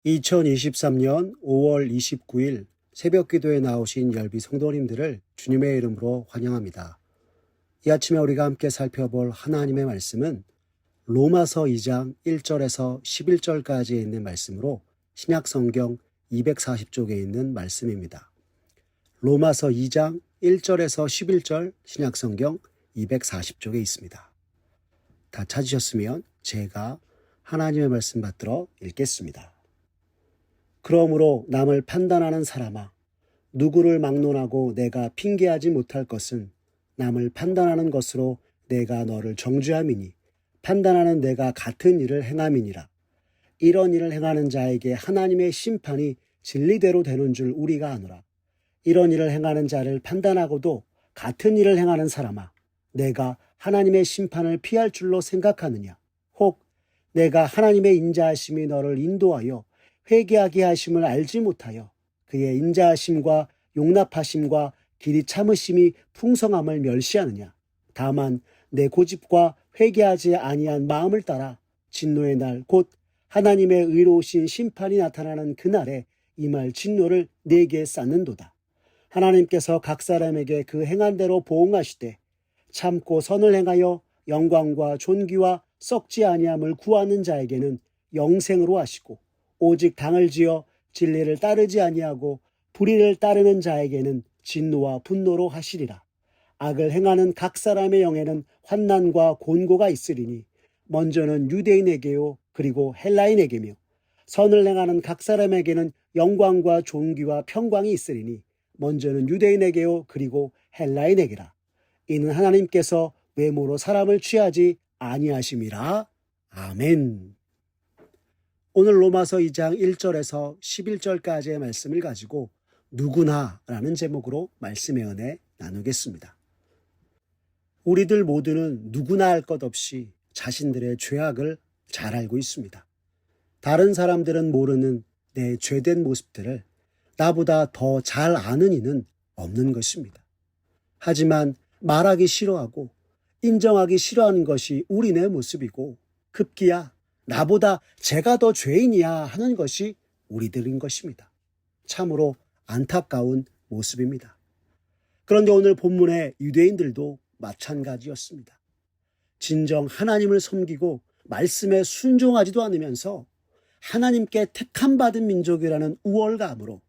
2023년 5월 29일 새벽 기도에 나오신 열비 성도님들을 주님의 이름으로 환영합니다. 이 아침에 우리가 함께 살펴볼 하나님의 말씀은 로마서 2장 1절에서 11절까지에 있는 말씀으로 신약성경 240쪽에 있는 말씀입니다. 로마서 2장 1절에서 11절 신약성경 240쪽에 있습니다. 다 찾으셨으면 제가 하나님의 말씀 받들어 읽겠습니다. 그러므로 남을 판단하는 사람아, 누구를 막론하고 내가 핑계하지 못할 것은 남을 판단하는 것으로 내가 너를 정죄함이니 판단하는 내가 같은 일을 행함이니라. 이런 일을 행하는 자에게 하나님의 심판이 진리대로 되는 줄 우리가 아노라. 이런 일을 행하는 자를 판단하고도 같은 일을 행하는 사람아, 내가 하나님의 심판을 피할 줄로 생각하느냐? 혹 내가 하나님의 인자하심이 너를 인도하여 회개하게 하심을 알지 못하여 그의 인자하심과 용납하심과 길이 참으심이 풍성함을 멸시하느냐? 다만 내 고집과 회개하지 아니한 마음을 따라 진노의 날 곧 하나님의 의로우신 심판이 나타나는 그날에 임할 진노를 내게 쌓는도다. 하나님께서 각 사람에게 그 행한 대로 보응하시되 참고 선을 행하여 영광과 존귀와 썩지 아니함을 구하는 자에게는 영생으로 하시고 오직 당을 지어 진리를 따르지 아니하고 불의를 따르는 자에게는 진노와 분노로 하시리라. 악을 행하는 각 사람의 영에는 환난과 곤고가 있으리니 먼저는 유대인에게요 그리고 헬라인에게며 선을 행하는 각 사람에게는 영광과 존귀와 평강이 있으리니 먼저는 유대인에게요 그리고 헬라인에게라. 이는 하나님께서 외모로 사람을 취하지 아니하심이라. 아멘. 오늘 로마서 2장 1절에서 11절까지의 말씀을 가지고 누구나라는 제목으로 말씀의 은혜 나누겠습니다. 우리들 모두는 누구나 할 것 없이 자신들의 죄악을 잘 알고 있습니다. 다른 사람들은 모르는 내 죄된 모습들을 나보다 더 잘 아는 이는 없는 것입니다. 하지만 말하기 싫어하고 인정하기 싫어하는 것이 우리네 모습이고 급기야 나보다 제가 더 죄인이야 하는 것이 우리들인 것입니다. 참으로 안타까운 모습입니다. 그런데 오늘 본문의 유대인들도 마찬가지였습니다. 진정 하나님을 섬기고 말씀에 순종하지도 않으면서 하나님께 택함받은 민족이라는 우월감으로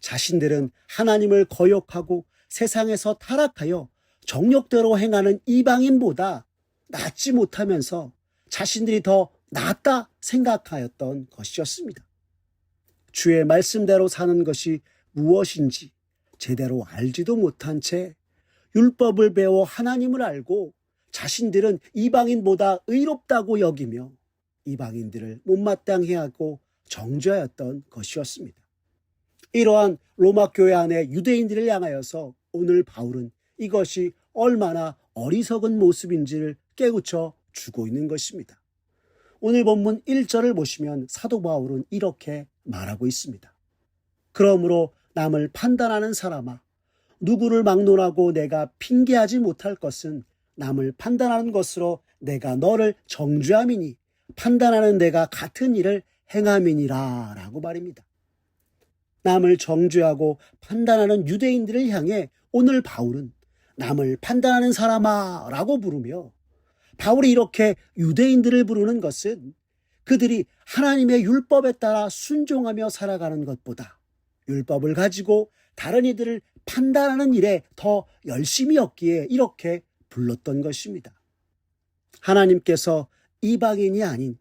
자신들은 하나님을 거역하고 세상에서 타락하여 정욕대로 행하는 이방인보다 낫지 못하면서 자신들이 더 낫다 생각하였던 것이었습니다. 주의 말씀대로 사는 것이 무엇인지 제대로 알지도 못한 채 율법을 배워 하나님을 알고 자신들은 이방인보다 의롭다고 여기며 이방인들을 못마땅해 하고 정죄하였던 것이었습니다. 이러한 로마 교회 안의 유대인들을 향하여서 오늘 바울은 이것이 얼마나 어리석은 모습인지를 깨우쳐 주고 있는 것입니다. 오늘 본문 1절을 보시면 사도 바울은 이렇게 말하고 있습니다. 그러므로 남을 판단하는 사람아, 누구를 막론하고 내가 핑계하지 못할 것은 남을 판단하는 것으로 내가 너를 정죄함이니 판단하는 내가 같은 일을 행함이니라 라고 말입니다. 남을 정죄하고 판단하는 유대인들을 향해 오늘 바울은 남을 판단하는 사람아 라고 부르며 바울이 이렇게 유대인들을 부르는 것은 그들이 하나님의 율법에 따라 순종하며 살아가는 것보다 율법을 가지고 다른 이들을 판단하는 일에 더 열심히 였기에 이렇게 불렀던 것입니다. 하나님께서 이방인이 아닌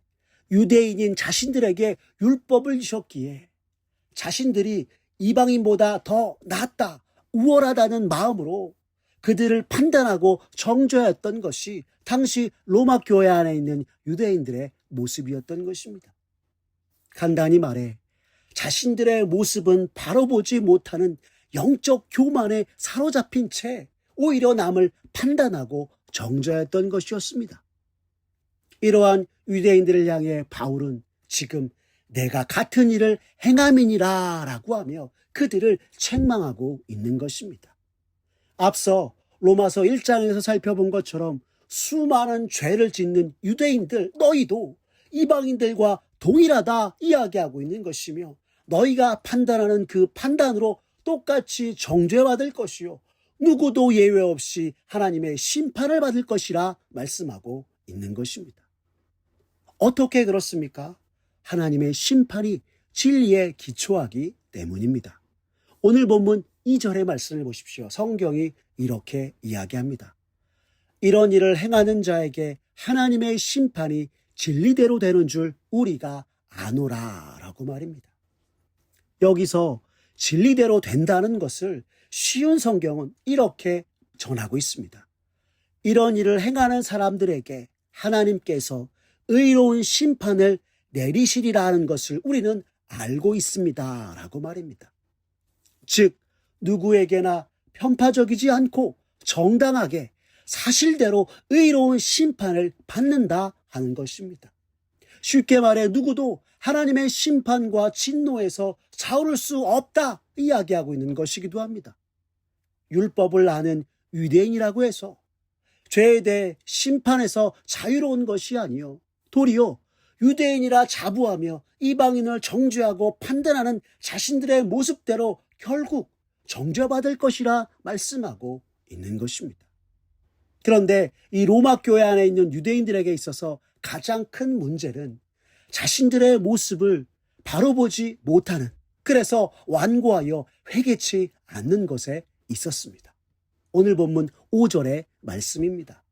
유대인인 자신들에게 율법을 주셨기에 자신들이 이방인보다 더 낫다, 우월하다는 마음으로 그들을 판단하고 정죄했던 것이 당시 로마 교회 안에 있는 유대인들의 모습이었던 것입니다. 간단히 말해 자신들의 모습은 바로 보지 못하는 영적 교만에 사로잡힌 채 오히려 남을 판단하고 정죄했던 것이었습니다. 이러한 유대인들을 향해 바울은 지금 내가 같은 일을 행함이니라 라고 하며 그들을 책망하고 있는 것입니다. 앞서 로마서 1장에서 살펴본 것처럼 수많은 죄를 짓는 유대인들 너희도 이방인들과 동일하다 이야기하고 있는 것이며 너희가 판단하는 그 판단으로 똑같이 정죄받을 것이요 누구도 예외 없이 하나님의 심판을 받을 것이라 말씀하고 있는 것입니다. 어떻게 그렇습니까? 하나님의 심판이 진리에 기초하기 때문입니다. 오늘 본문 2절의 말씀을 보십시오. 성경이 이렇게 이야기합니다. 이런 일을 행하는 자에게 하나님의 심판이 진리대로 되는 줄 우리가 아노라 라고 말입니다. 여기서 진리대로 된다는 것을 쉬운 성경은 이렇게 전하고 있습니다. 이런 일을 행하는 사람들에게 하나님께서 의로운 심판을 내리시리라는 것을 우리는 알고 있습니다 라고 말입니다. 즉 누구에게나 편파적이지 않고 정당하게 사실대로 의로운 심판을 받는다 하는 것입니다. 쉽게 말해 누구도 하나님의 심판과 진노에서 자유로울 수 없다 이야기하고 있는 것이기도 합니다. 율법을 아는 유대인이라고 해서 죄에 대해 심판에서 자유로운 것이 아니요 도리어 유대인이라 자부하며 이방인을 정죄하고 판단하는 자신들의 모습대로 결국 정죄받을 것이라 말씀하고 있는 것입니다. 그런데 이 로마 교회 안에 있는 유대인들에게 있어서 가장 큰 문제는 자신들의 모습을 바로 보지 못하는, 그래서 완고하여 회개치 않는 것에 있었습니다. 오늘 본문 5절의 말씀입니다.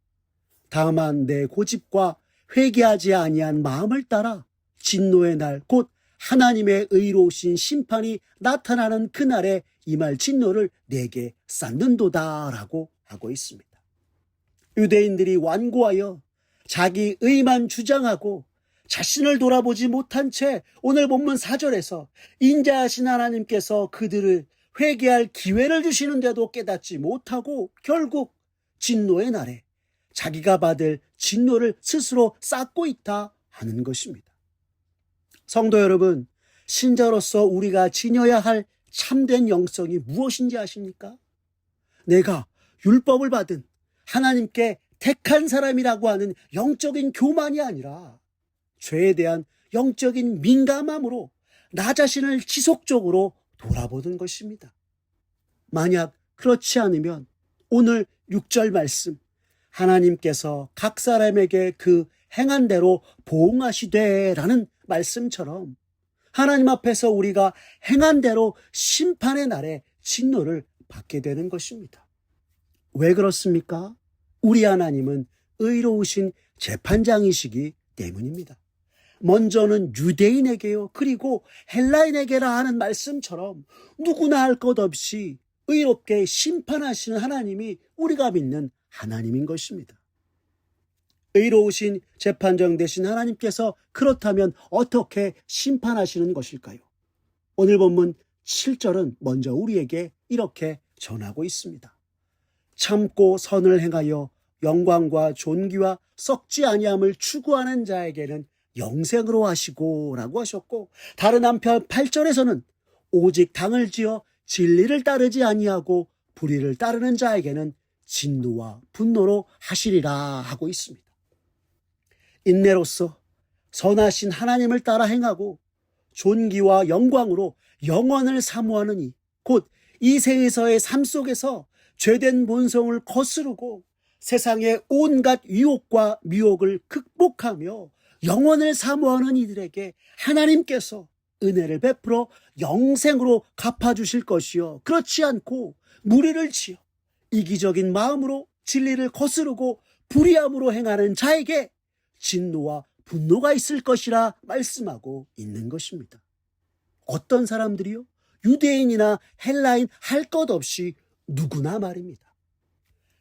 다만 내 고집과 회개하지 아니한 마음을 따라 진노의 날 곧 하나님의 의로우신 심판이 나타나는 그날에 임할 진노를 내게 쌓는도다 라고 하고 있습니다. 유대인들이 완고하여 자기 의만 주장하고 자신을 돌아보지 못한 채 오늘 본문 4절에서 인자하신 하나님께서 그들을 회개할 기회를 주시는데도 깨닫지 못하고 결국 진노의 날에 자기가 받을 진노를 스스로 쌓고 있다 하는 것입니다. 성도 여러분, 신자로서 우리가 지녀야 할 참된 영성이 무엇인지 아십니까? 내가 율법을 받은 하나님께 택한 사람이라고 하는 영적인 교만이 아니라 죄에 대한 영적인 민감함으로 나 자신을 지속적으로 돌아보는 것입니다. 만약 그렇지 않으면 오늘 6절 말씀, 하나님께서 각 사람에게 그 행한 대로 보응하시되 라는 말씀처럼 하나님 앞에서 우리가 행한 대로 심판의 날에 진노를 받게 되는 것입니다. 왜 그렇습니까? 우리 하나님은 의로우신 재판장이시기 때문입니다. 먼저는 유대인에게요, 그리고 헬라인에게라 하는 말씀처럼 누구나 할 것 없이 의롭게 심판하시는 하나님이 우리가 믿는 하나님인 것입니다. 의로우신 재판장 되신 하나님께서 그렇다면 어떻게 심판하시는 것일까요? 오늘 본문 7절은 먼저 우리에게 이렇게 전하고 있습니다. 참고 선을 행하여 영광과 존귀와 썩지 아니함을 추구하는 자에게는 영생으로 하시고 라고 하셨고, 다른 한편 8절에서는 오직 당을 지어 진리를 따르지 아니하고 불의를 따르는 자에게는 진노와 분노로 하시리라 하고 있습니다. 인내로서 선하신 하나님을 따라 행하고 존귀와 영광으로 영원을 사모하느니 곧 이 세에서의 삶 속에서 죄된 본성을 거스르고 세상의 온갖 유혹과 미혹을 극복하며 영원을 사모하는 이들에게 하나님께서 은혜를 베풀어 영생으로 갚아주실 것이요, 그렇지 않고 무리를 지어 이기적인 마음으로 진리를 거스르고 불의함으로 행하는 자에게 진노와 분노가 있을 것이라 말씀하고 있는 것입니다. 어떤 사람들이요? 유대인이나 헬라인 할 것 없이 누구나 말입니다.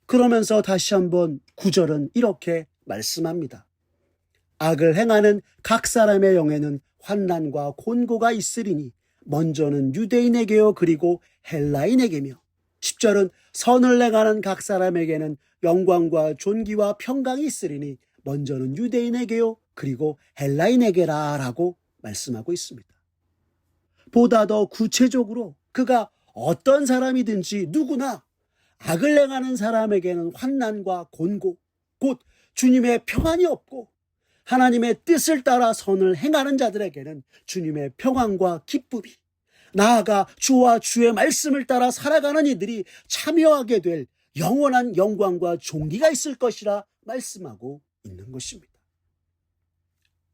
그러면서 다시 한번 9절은 이렇게 말씀합니다. 악을 행하는 각 사람의 영에는 환난과 곤고가 있으리니 먼저는 유대인에게요 그리고 헬라인에게며, 10절은 선을 행하는 각 사람에게는 영광과 존귀와 평강이 있으리니 먼저는 유대인에게요 그리고 헬라인에게라 라고 말씀하고 있습니다. 보다 더 구체적으로 그가 어떤 사람이든지 누구나 악을 행하는 사람에게는 환난과 곤고 곧 주님의 평안이 없고 하나님의 뜻을 따라 선을 행하는 자들에게는 주님의 평안과 기쁨이, 나아가 주와 주의 말씀을 따라 살아가는 이들이 참여하게 될 영원한 영광과 존귀가 있을 것이라 말씀하고 있는 것입니다.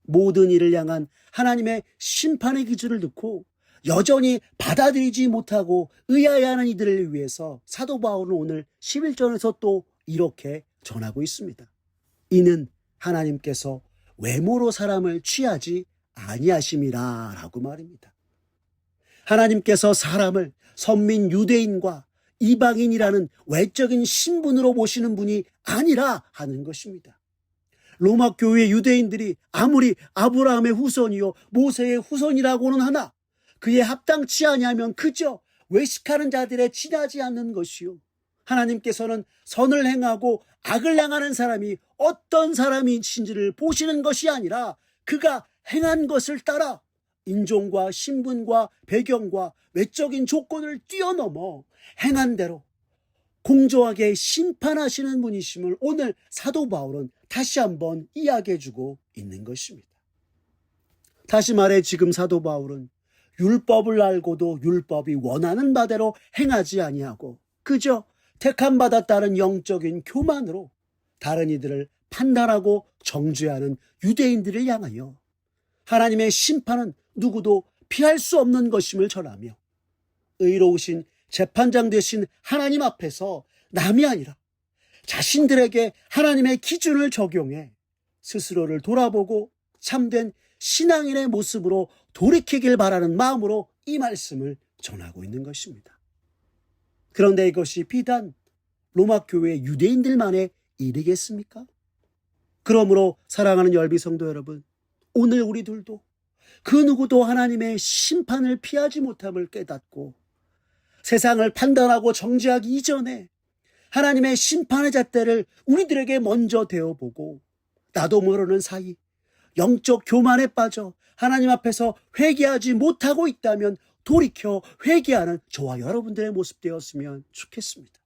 모든 일을 향한 하나님의 심판의 기준을 듣고 여전히 받아들이지 못하고 의아해하는 이들을 위해서 사도 바울은 오늘 11절에서 또 이렇게 전하고 있습니다. 이는 하나님께서 외모로 사람을 취하지 아니하심이라 라고 말입니다. 하나님께서 사람을 선민 유대인과 이방인이라는 외적인 신분으로 보시는 분이 아니라 하는 것입니다. 로마 교회 유대인들이 아무리 아브라함의 후손이요 모세의 후손이라고는 하나 그에 합당치 아니하면 그저 외식하는 자들에 지나지 않는 것이요, 하나님께서는 선을 행하고 악을 행하는 사람이 어떤 사람이신지를 보시는 것이 아니라 그가 행한 것을 따라 인종과 신분과 배경과 외적인 조건을 뛰어넘어 행한 대로 공정하게 심판하시는 분이심을 오늘 사도 바울은 다시 한번 이야기해주고 있는 것입니다. 다시 말해 지금 사도 바울은 율법을 알고도 율법이 원하는 바대로 행하지 아니하고 그저 택함받았다는 영적인 교만으로 다른 이들을 판단하고 정죄하는 유대인들을 향하여 하나님의 심판은 누구도 피할 수 없는 것임을 전하며 의로우신 재판장 되신 하나님 앞에서 남이 아니라 자신들에게 하나님의 기준을 적용해 스스로를 돌아보고 참된 신앙인의 모습으로 돌이키길 바라는 마음으로 이 말씀을 전하고 있는 것입니다. 그런데 이것이 비단 로마 교회 유대인들만의 일이겠습니까? 그러므로 사랑하는 열비 성도 여러분, 오늘 우리들도 그 누구도 하나님의 심판을 피하지 못함을 깨닫고 세상을 판단하고 정죄하기 이전에 하나님의 심판의 잣대를 우리들에게 먼저 대어보고 나도 모르는 사이 영적 교만에 빠져 하나님 앞에서 회개하지 못하고 있다면 돌이켜 회개하는 저와 여러분들의 모습 되었으면 좋겠습니다.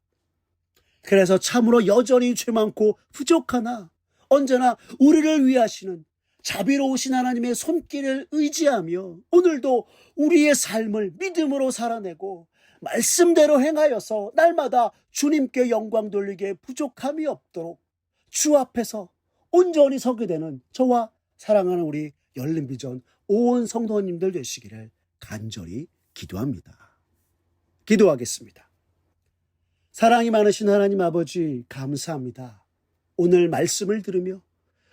그래서 참으로 여전히 죄 많고 부족하나 언제나 우리를 위하시는 자비로우신 하나님의 손길을 의지하며 오늘도 우리의 삶을 믿음으로 살아내고 말씀대로 행하여서 날마다 주님께 영광 돌리기에 부족함이 없도록 주 앞에서 온전히 서게 되는 저와 사랑하는 우리 열린비전 온 성도님들 되시기를 간절히 기도합니다. 기도하겠습니다. 사랑이 많으신 하나님 아버지, 감사합니다. 오늘 말씀을 들으며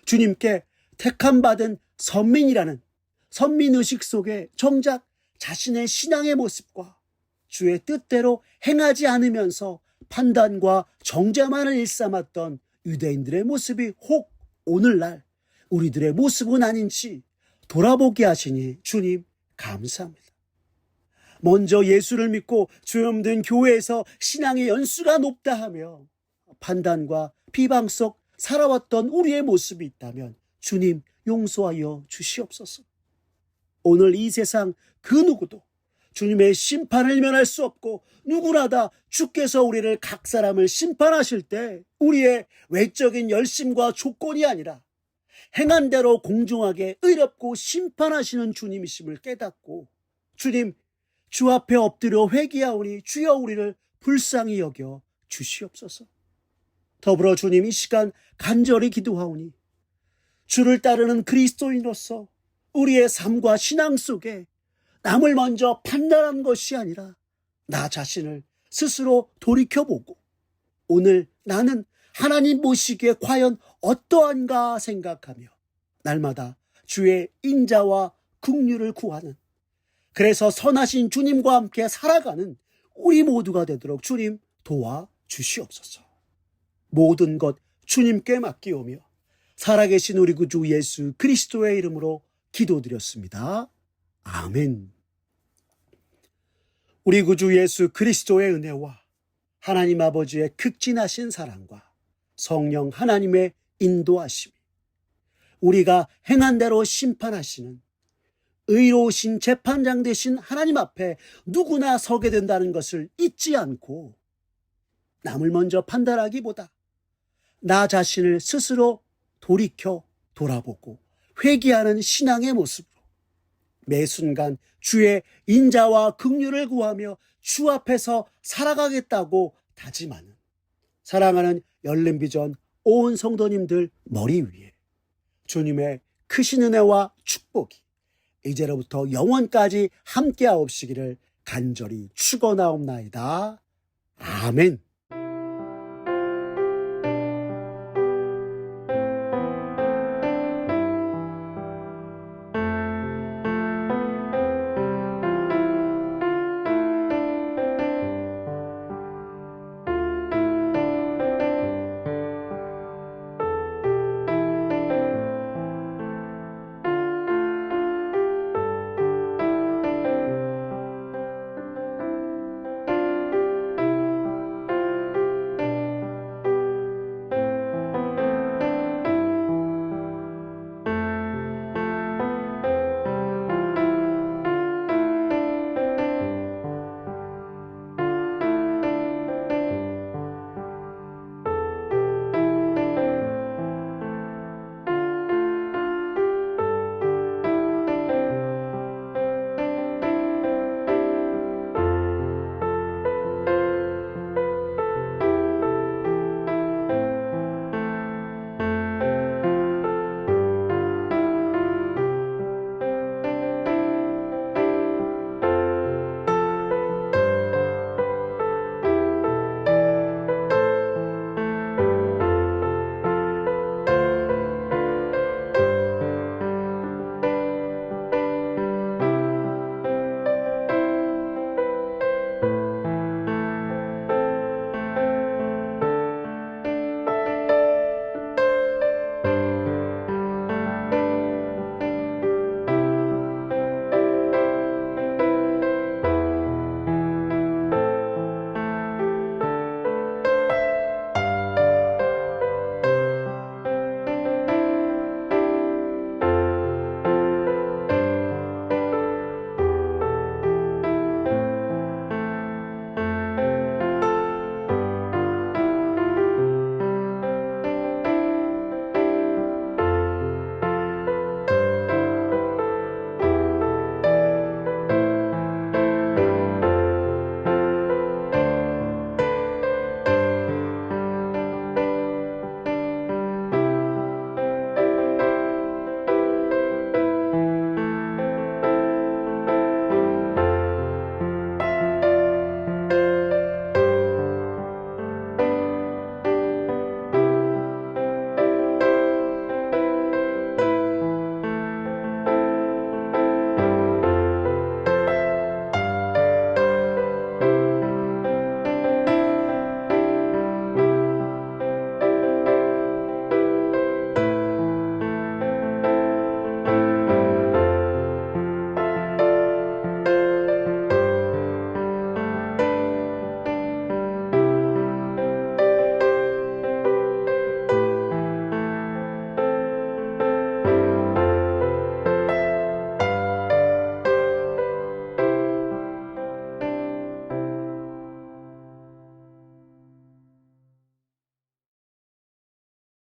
주님께 택함받은 선민이라는 선민의식 속에 정작 자신의 신앙의 모습과 주의 뜻대로 행하지 않으면서 판단과 정죄만을 일삼았던 유대인들의 모습이 혹 오늘날 우리들의 모습은 아닌지 돌아보게 하시니 주님 감사합니다. 먼저 예수를 믿고 주염 든 교회에서 신앙의 연수가 높다 하며 판단과 비방 속 살아왔던 우리의 모습이 있다면 주님 용서하여 주시옵소서. 오늘 이 세상 그 누구도 주님의 심판을 면할 수 없고 누구나 다 주께서 우리를 각 사람을 심판하실 때 우리의 외적인 열심과 조건이 아니라 행한 대로 공정하게 의롭고 심판하시는 주님이심을 깨닫고 주님 주 앞에 엎드려 회개하오니 주여 우리를 불쌍히 여겨 주시옵소서. 더불어 주님 이 시간 간절히 기도하오니 주를 따르는 그리스도인으로서 우리의 삶과 신앙 속에 남을 먼저 판단한 것이 아니라 나 자신을 스스로 돌이켜보고 오늘 나는 하나님 보시기에 과연 어떠한가 생각하며 날마다 주의 인자와 긍휼을 구하는, 그래서 선하신 주님과 함께 살아가는 우리 모두가 되도록 주님 도와주시옵소서. 모든 것 주님께 맡기오며 살아계신 우리 구주 예수 그리스도의 이름으로 기도드렸습니다. 아멘. 우리 구주 예수 그리스도의 은혜와 하나님 아버지의 극진하신 사랑과 성령 하나님의 인도하심이 우리가 행한 대로 심판하시는 의로우신 재판장 되신 하나님 앞에 누구나 서게 된다는 것을 잊지 않고 남을 먼저 판단하기보다 나 자신을 스스로 돌이켜 돌아보고 회개하는 신앙의 모습으로 매 순간 주의 인자와 긍휼을 구하며 주 앞에서 살아가겠다고 다짐하는 사랑하는 열린비전 온 성도님들 머리 위에 주님의 크신 은혜와 축복이 이제로부터 영원까지 함께하옵시기를 간절히 축원하옵나이다. 아멘.